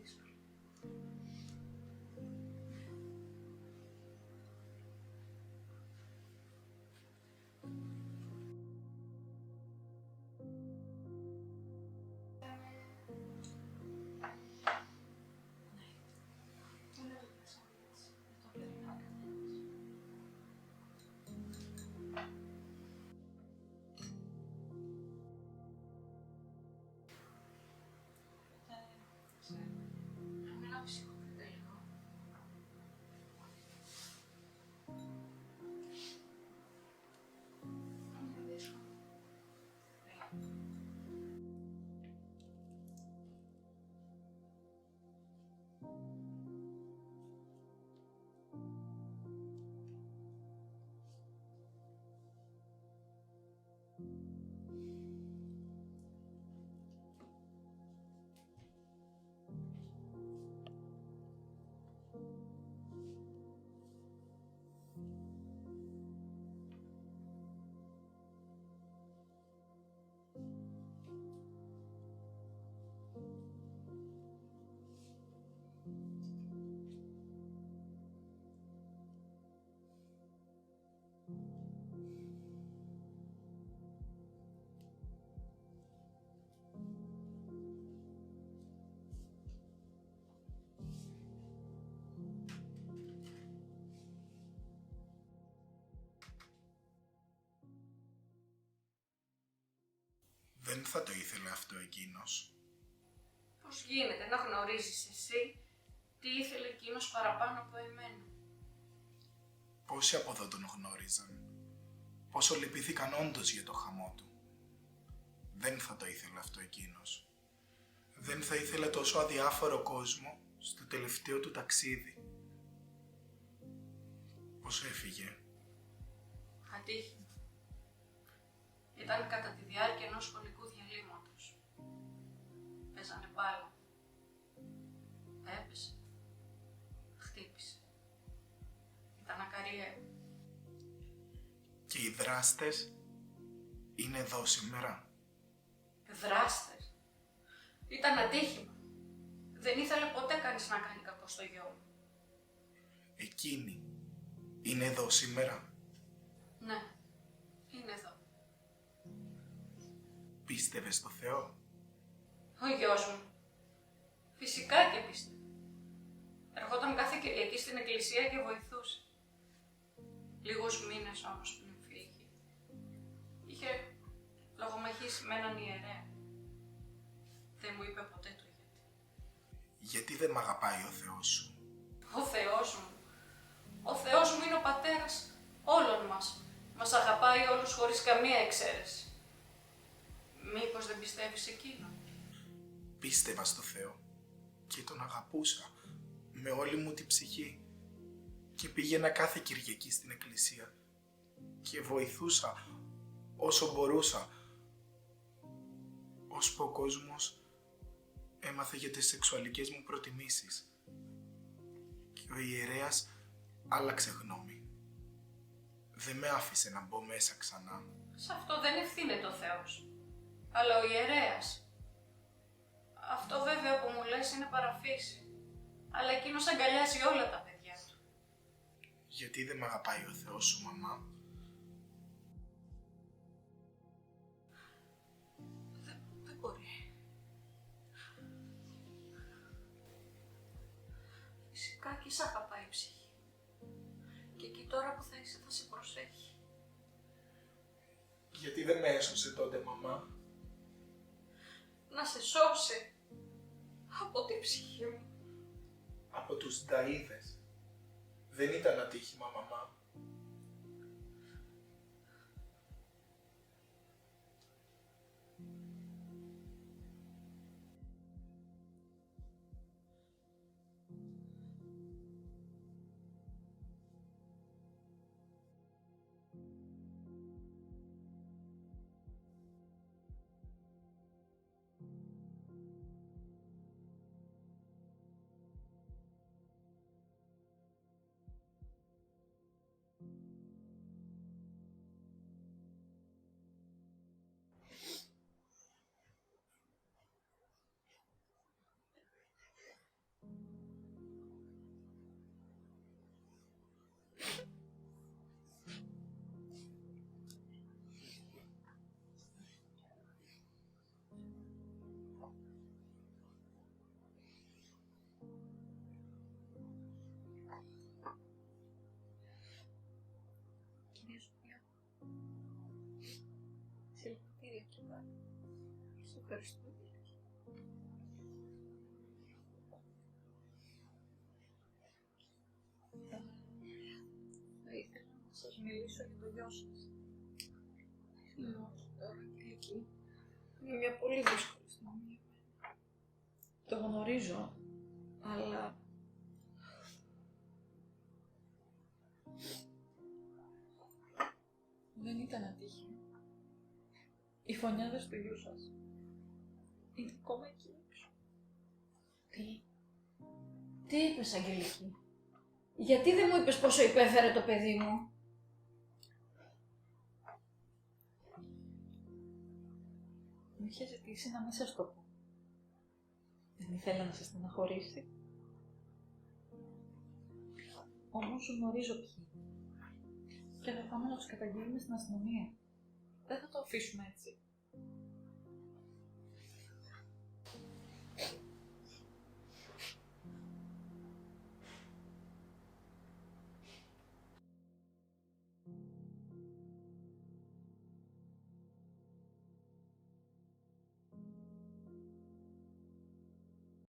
δύσκολο. Εμένα ψυχοποιείται λίγο. Είναι δύσκολο. Δεν θα το ήθελε αυτό εκείνος. Πώς γίνεται να γνωρίζεις εσύ τι ήθελε εκείνος παραπάνω από εμένα? Πόσοι από εδώ τον γνώριζαν. Πόσο λυπήθηκαν όντως για το χαμό του. Δεν θα το ήθελε αυτό εκείνος. Δεν θα ήθελε τόσο αδιάφορο κόσμο στο τελευταίο του ταξίδι. Πώς έφυγε? Ατύχημα. Ήταν κατά τη διάρκεια ενός σχολικού διαλύματος. Παίζανε μπάλα. Έπεσε. Χτύπησε. Ήταν ακαριαίο. Και οι δράστες είναι εδώ σήμερα. Δράστες. Ήταν ατύχημα. Δεν ήθελε ποτέ κανείς να κάνει κακό στο γιο μου. Εκείνοι είναι εδώ σήμερα. Ναι, είναι εδώ. Πίστευες στο Θεό? Ο γιος μου. Φυσικά και πίστευε. Ερχόταν κάθε Κυριακή στην εκκλησία και βοηθούσε. Λίγους μήνες όμως πριν φύγει, είχε λογομαχήσει με έναν ιερέα. Δεν μου είπε ποτέ το γιατί. Γιατί δεν μ' αγαπάει ο Θεός σου? Ο Θεός μου. Ο Θεός μου είναι ο πατέρας όλων μας. Μας αγαπάει όλους χωρίς καμία εξαίρεση. Μήπως δεν πιστεύεις εκείνο? Πίστευα στο Θεό και τον αγαπούσα με όλη μου την ψυχή και πήγαινα κάθε Κυριακή στην εκκλησία και βοηθούσα όσο μπορούσα, ώσπου ο κόσμος έμαθε για τις σεξουαλικές μου προτιμήσεις και ο ιερέας άλλαξε γνώμη. Δεν με άφησε να μπω μέσα ξανά. Σε αυτό δεν ευθύνεται ο Θεός, αλλά ο ιερέας. Αυτό βέβαια που μου λες είναι παραφύση, αλλά εκείνος αγκαλιάζει όλα τα παιδιά του. Γιατί δεν μ' αγαπάει ο Θεός σου, μαμά? Δεν μπορεί. Φυσικά και σ' αγαπάει η ψυχή. Και εκεί τώρα που θα είσαι θα σε προσέχει. Γιατί δεν με έσωσε τότε, μαμά? Να σε σώσει από την ψυχή μου. Από τους νταΐδες. Δεν ήταν ατύχημα, μαμά. ευχαριστώ. Θα ήθελα να σας μιλήσω για το γιο σας. Τώρα, Αγγελική, είναι μια πολύ δύσκολη στιγμή. Το γνωρίζω, αλλά... δεν ήταν ατύχημα. Οι φωνιάδες του γιού σας είναι ακόμα εκεί έξω. Τι είπες, Αγγελική? Γιατί δεν μου είπες πόσο υπέφερε το παιδί μου? Μου είχε ζητήσει να μην σας το πω. Δεν ήθελα να σας στεναχωρήσει. Όμως γνωρίζω ποιοι είναι. Και θα πάμε να τους καταγγείλουμε στην αστυνομία. Δεν θα το αφήσουμε έτσι.